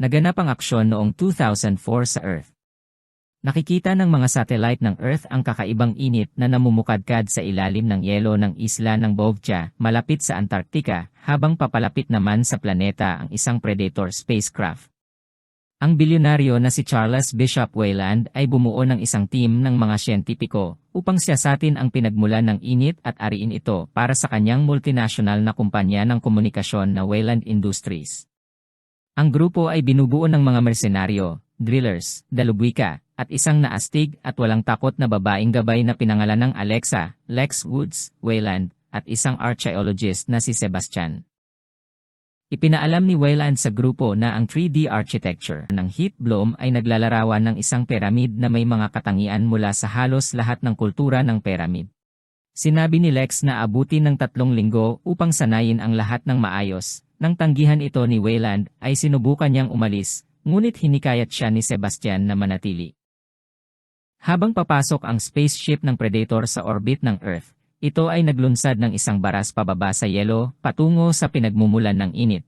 Naganap ang aksyon noong 2004 sa Earth. Nakikita ng mga satellite ng Earth ang kakaibang init na namumukadkad sa ilalim ng yelo ng isla ng Bovcha, malapit sa Antarctica, habang papalapit naman sa planeta ang isang Predator spacecraft. Ang bilyonaryo na si Charles Bishop Weyland ay bumuo ng isang team ng mga siyentipiko upang siyasatin ang pinagmulan ng init at ariin ito para sa kanyang multinational na kumpanya ng komunikasyon na Weyland Industries. Ang grupo ay binubuo ng mga mersenaryo, drillers, dalubwika, at isang naastig at walang takot na babaeng gabay na pinangalan ng Alexa, Lex Woods, Weyland, at isang archaeologist na si Sebastian. Ipinaalam ni Weyland sa grupo na ang 3D architecture ng heat bloom ay naglalarawan ng isang pyramid na may mga katangian mula sa halos lahat ng kultura ng pyramid. Sinabi ni Lex na abutin ng 3 linggo upang sanayin ang lahat ng maayos. Nang tanggihan ito ni Weyland ay sinubukan niyang umalis, ngunit hinikayat siya ni Sebastian na manatili. Habang papasok ang spaceship ng Predator sa orbit ng Earth, ito ay naglunsad ng isang baras pababa sa yelo patungo sa pinagmumulan ng init.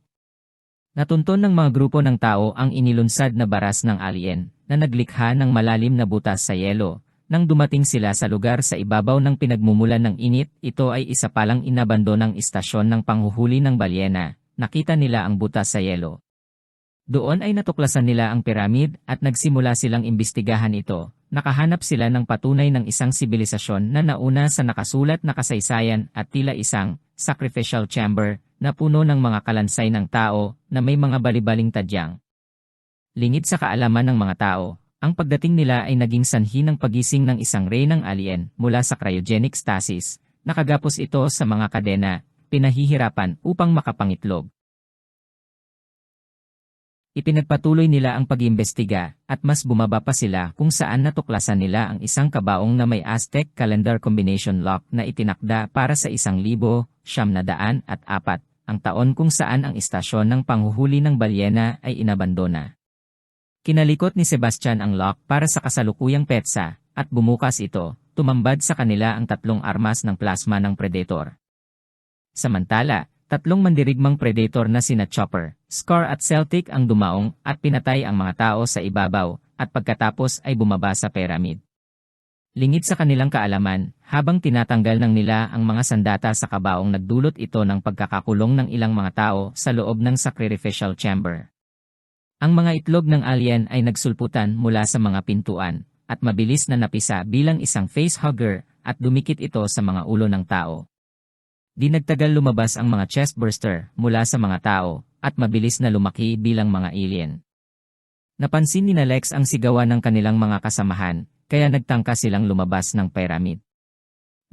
Natunton ng mga grupo ng tao ang inilunsad na baras ng alien na naglikha ng malalim na butas sa yelo. Nang dumating sila sa lugar sa ibabaw ng pinagmumulan ng init, ito ay isa palang inabandonang istasyon ng panghuhuli ng balyena. Nakita nila ang butas sa yelo. Doon ay natuklasan nila ang piramid at nagsimula silang imbestigahan ito. Nakahanap sila ng patunay ng isang sibilisasyon na nauna sa nakasulat na kasaysayan at tila isang sacrificial chamber na puno ng mga kalansay ng tao na may mga balibaling tadyang. Lingid sa kaalaman ng mga tao, ang pagdating nila ay naging sanhi ng pagising ng isang reynang alien mula sa cryogenic stasis. Nakagapos ito sa mga kadena, pinahihirapan upang makapangitlog. Ipinagpatuloy nila ang pag-iimbestiga at mas bumaba pa sila kung saan natuklasan nila ang isang kabaong na may Aztec calendar combination lock na itinakda para sa 1,904 ang taon kung saan ang istasyon ng panghuhuli ng balyena ay inabandona. Kinalikot ni Sebastian ang lock para sa kasalukuyang petsa at bumukas ito, tumambad sa kanila ang 3 armas ng plasma ng Predator. Samantala, 3 mandirigmang Predator na sina Chopper, Scar at Celtic ang dumaong at pinatay ang mga tao sa ibabaw at pagkatapos ay bumaba sa pyramid. Lingid sa kanilang kaalaman, habang tinatanggal ng nila ang mga sandata sa kabaong nagdulot ito ng pagkakakulong ng ilang mga tao sa loob ng sacrificial chamber. Ang mga itlog ng alien ay nagsulputan mula sa mga pintuan at mabilis na napisa bilang isang facehugger at dumikit ito sa mga ulo ng tao. Di nagtagal lumabas ang mga chestburster mula sa mga tao at mabilis na lumaki bilang mga alien. Napansin ni Lex ang sigawan ng kanilang mga kasamahan, kaya nagtangka silang lumabas ng pyramid.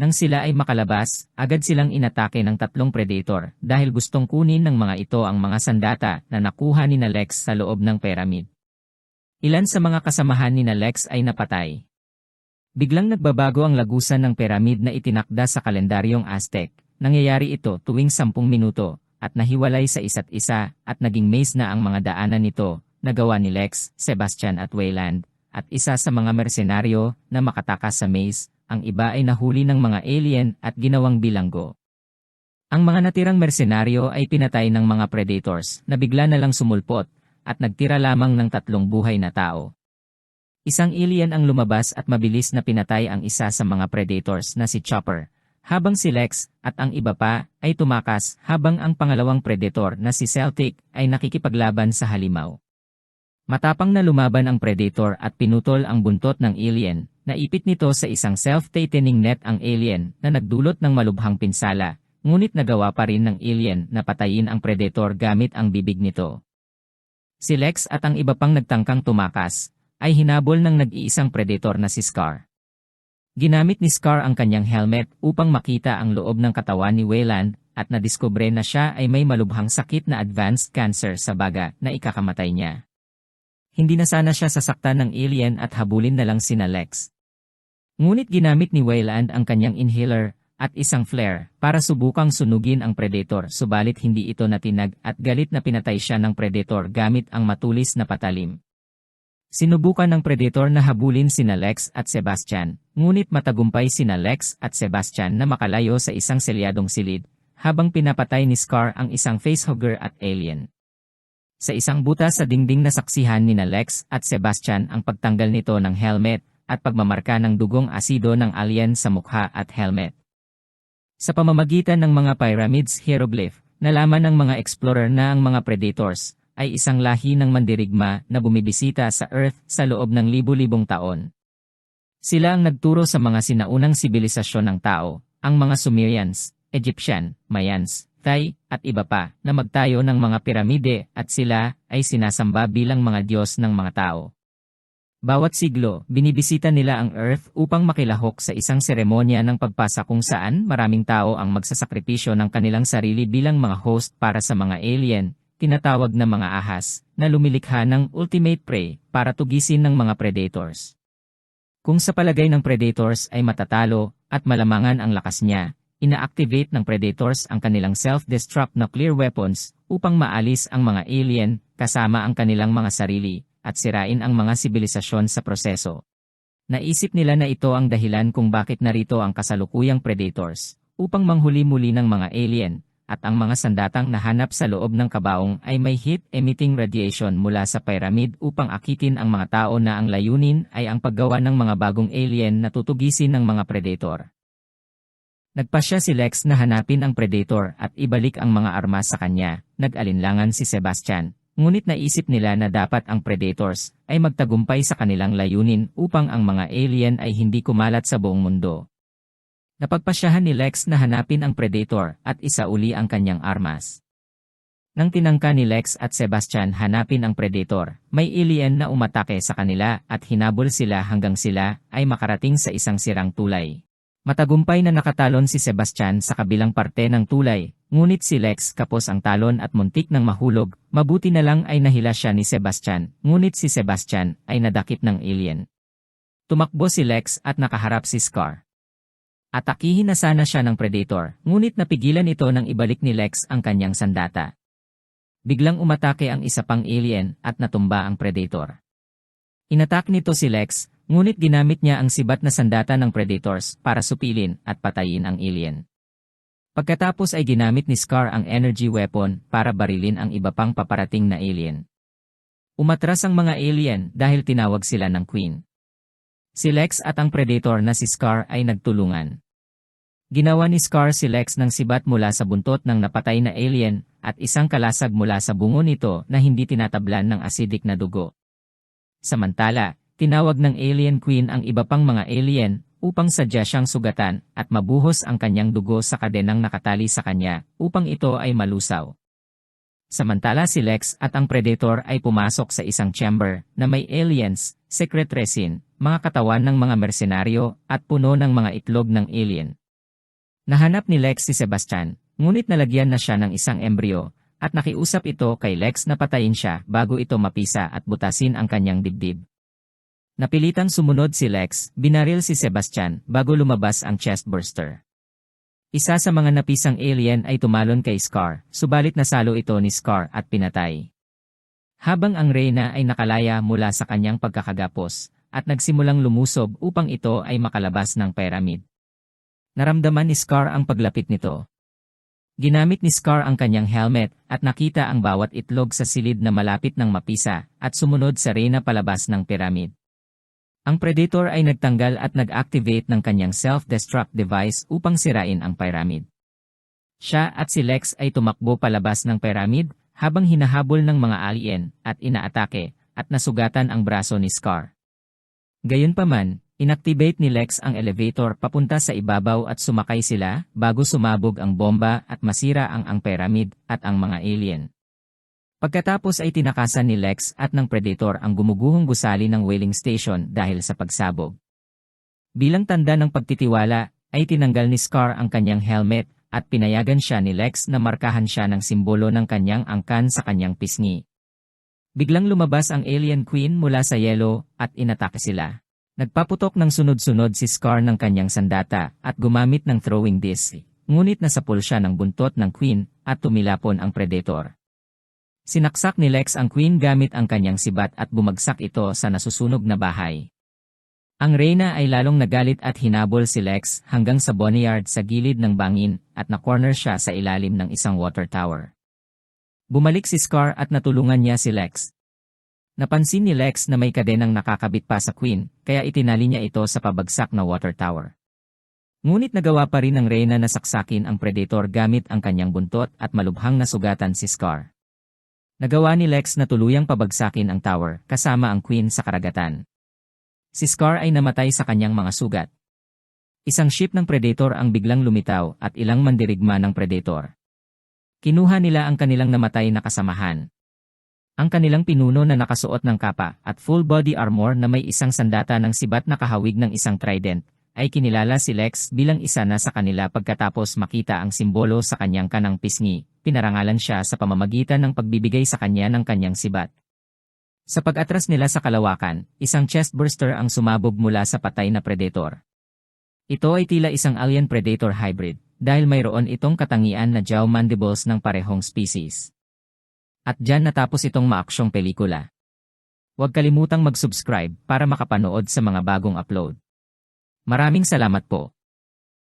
Nang sila ay makalabas, agad silang inatake ng 3 Predator dahil gustong kunin ng mga ito ang mga sandata na nakuha ni Lex sa loob ng pyramid. Ilan sa mga kasamahan ni Lex ay napatay. Biglang nagbabago ang lagusan ng pyramid na itinakda sa kalendaryong Aztec. Nangyayari ito tuwing 10 minuto at nahiwalay sa isa't isa at naging maze na ang mga daanan nito, nagawa ni Lex, Sebastian at Weyland, at isa sa mga mersenaryo na makatakas sa maze, ang iba ay nahuli ng mga alien at ginawang bilanggo. Ang mga natirang mersenaryo ay pinatay ng mga Predators na bigla na lang sumulpot at nagtira lamang ng 3 buhay na tao. Isang alien ang lumabas at mabilis na pinatay ang isa sa mga Predators na si Chopper, habang si Lex at ang iba pa ay tumakas habang ang pangalawang Predator na si Celtic ay nakikipaglaban sa halimaw. Matapang na lumaban ang Predator at pinutol ang buntot ng alien, naipit nito sa isang self-tightening net ang alien na nagdulot ng malubhang pinsala, ngunit nagawa pa rin ng alien na patayin ang Predator gamit ang bibig nito. Si Lex at ang iba pang nagtangkang tumakas ay hinabol ng nag-iisang Predator na si Scar. Ginamit ni Scar ang kanyang helmet upang makita ang loob ng katawan ni Weyland at nadiskubre na siya ay may malubhang sakit na advanced cancer sa baga na ikakamatay niya. Hindi na sana siya sasaktan ng alien at habulin na lang sina Lex. Ngunit ginamit ni Weyland ang kanyang inhaler at isang flare para subukang sunugin ang Predator, subalit hindi ito natinag at galit na pinatay siya ng Predator gamit ang matulis na patalim. Sinubukan ng Predator na habulin sina Lex at Sebastian, ngunit matagumpay sina Lex at Sebastian na makalayo sa isang selyadong silid, habang pinapatay ni Scar ang isang facehugger at alien. Sa isang butas sa dingding nasaksihan ni Lex at Sebastian ang pagtanggal nito ng helmet at pagmamarka ng dugong asido ng alien sa mukha at helmet. Sa pamamagitan ng mga pyramids hieroglyph, nalaman ng mga explorer na ang mga predators ay isang lahi ng mandirigma na bumibisita sa Earth sa loob ng libu-libong taon. Sila ang nagturo sa mga sinaunang sibilisasyon ng tao, ang mga Sumerians, Egyptian, Mayans, Thai, at iba pa, na magtayo ng mga piramide at sila ay sinasamba bilang mga Diyos ng mga tao. Bawat siglo, binibisita nila ang Earth upang makilahok sa isang seremonya ng pagpasa kung saan maraming tao ang magsasakripisyo ng kanilang sarili bilang mga host para sa mga alien, tinatawag na mga ahas, na lumilikha ng ultimate prey para tugisin ng mga predators. Kung sa palagay ng predators ay matatalo at malamangan ang lakas niya, ina-activate ng predators ang kanilang self-destruct nuclear weapons upang maalis ang mga alien kasama ang kanilang mga sarili at sirain ang mga sibilisasyon sa proseso. Naisip nila na ito ang dahilan kung bakit narito ang kasalukuyang predators upang manghuli-muli ng mga alien at ang mga sandatang nahanap sa loob ng kabaong ay may heat-emitting radiation mula sa pyramid upang akitin ang mga tao na ang layunin ay ang paggawa ng mga bagong alien na tutugisin ng mga predator. Nagpasya si Lex na hanapin ang predator at ibalik ang mga armas sa kanya, nag-alinlangan si Sebastian, ngunit naisip nila na dapat ang predators ay magtagumpay sa kanilang layunin upang ang mga alien ay hindi kumalat sa buong mundo. Napagpasyahan ni Lex na hanapin ang predator at isauli ang kanyang armas. Nang tinangka ni Lex at Sebastian hanapin ang predator, may alien na umatake sa kanila at hinabol sila hanggang sila ay makarating sa isang sirang tulay. Matagumpay na nakatalon si Sebastian sa kabilang parte ng tulay, ngunit si Lex kapos ang talon at muntik ng mahulog, mabuti na lang ay nahila siya ni Sebastian, ngunit si Sebastian ay nadakip ng alien. Tumakbo si Lex at nakaharap si Scar. Atakihin na sana siya ng predator, ngunit napigilan ito nang ibalik ni Lex ang kanyang sandata. Biglang umatake ang isa pang alien at natumba ang predator. Inatak nito si Lex, ngunit ginamit niya ang sibat na sandata ng predators para supilin at patayin ang alien. Pagkatapos ay ginamit ni Scar ang energy weapon para barilin ang iba pang paparating na alien. Umatras ang mga alien dahil tinawag sila ng Queen. Si Lex at ang predator na si Scar ay nagtulungan. Ginawa ni Scar si Lex ng sibat mula sa buntot ng napatay na alien at isang kalasag mula sa bungo nito na hindi tinatablan ng acidic na dugo. Samantala, tinawag ng Alien Queen ang iba pang mga alien upang sadya siyang sugatan at mabuhos ang kanyang dugo sa kadenang nakatali sa kanya upang ito ay malusaw. Samantala si Lex at ang Predator ay pumasok sa isang chamber na may aliens, secret resin, mga katawan ng mga mersenaryo at puno ng mga itlog ng alien. Nahanap ni Lex si Sebastian, ngunit nalagyan na siya ng isang embryo at nakiusap ito kay Lex na patayin siya bago ito mapisa at butasin ang kanyang dibdib. Napilitang sumunod si Lex, binaril si Sebastian bago lumabas ang chestburster. Isa sa mga napisang alien ay tumalon kay Scar, subalit nasalo ito ni Scar at pinatay. Habang ang Reyna ay nakalaya mula sa kanyang pagkakagapos at nagsimulang lumusob upang ito ay makalabas ng pyramid. Naramdaman ni Scar ang paglapit nito. Ginamit ni Scar ang kanyang helmet at nakita ang bawat itlog sa silid na malapit ng mapisa at sumunod sa Reyna palabas ng pyramid. Ang Predator ay nagtanggal at nag-activate ng kanyang self-destruct device upang sirain ang pyramid. Siya at si Lex ay tumakbo palabas ng pyramid habang hinahabol ng mga alien at inaatake at nasugatan ang braso ni Scar. Gayunpaman, inactivate ni Lex ang elevator papunta sa ibabaw at sumakay sila bago sumabog ang bomba at masira ang pyramid at ang mga alien. Pagkatapos ay tinakasan ni Lex at ng Predator ang gumuguhong gusali ng whaling station dahil sa pagsabog. Bilang tanda ng pagtitiwala, ay tinanggal ni Scar ang kanyang helmet at pinayagan siya ni Lex na markahan siya ng simbolo ng kanyang angkan sa kanyang pisngi. Biglang lumabas ang Alien Queen mula sa yelo at inatake sila. Nagpaputok ng sunod-sunod si Scar ng kanyang sandata at gumamit ng throwing disc, ngunit nasapul siya ng buntot ng Queen at tumilapon ang Predator. Sinaksak ni Lex ang Queen gamit ang kanyang sibat at bumagsak ito sa nasusunog na bahay. Ang Reyna ay lalong nagalit at hinabol si Lex hanggang sa boneyard sa gilid ng bangin at na-corner siya sa ilalim ng isang water tower. Bumalik si Scar at natulungan niya si Lex. Napansin ni Lex na may kadenang nakakabit pa sa Queen, kaya itinali niya ito sa pabagsak na water tower. Ngunit nagawa pa rin ng Reyna na saksakin ang Predator gamit ang kanyang buntot at malubhang nasugatan si Scar. Nagawa ni Lex na tuluyang pabagsakin ang tower kasama ang Queen sa karagatan. Si Scar ay namatay sa kanyang mga sugat. Isang ship ng Predator ang biglang lumitaw at ilang mandirigma ng Predator. Kinuha nila ang kanilang namatay na kasamahan. Ang kanilang pinuno na nakasuot ng kapa at full body armor na may isang sandata ng sibat na kahawig ng isang trident, ay kinilala si Lex bilang isa na sa kanila pagkatapos makita ang simbolo sa kanyang kanang pisngi, pinarangalan siya sa pamamagitan ng pagbibigay sa kanya ng kanyang sibat. Sa pag-atras nila sa kalawakan, isang chestburster ang sumabog mula sa patay na Predator. Ito ay tila isang alien-predator hybrid, dahil mayroon itong katangian na jaw mandibles ng parehong species. At dyan natapos itong maaksyong pelikula. Huwag kalimutang mag-subscribe para makapanood sa mga bagong upload. Maraming salamat po.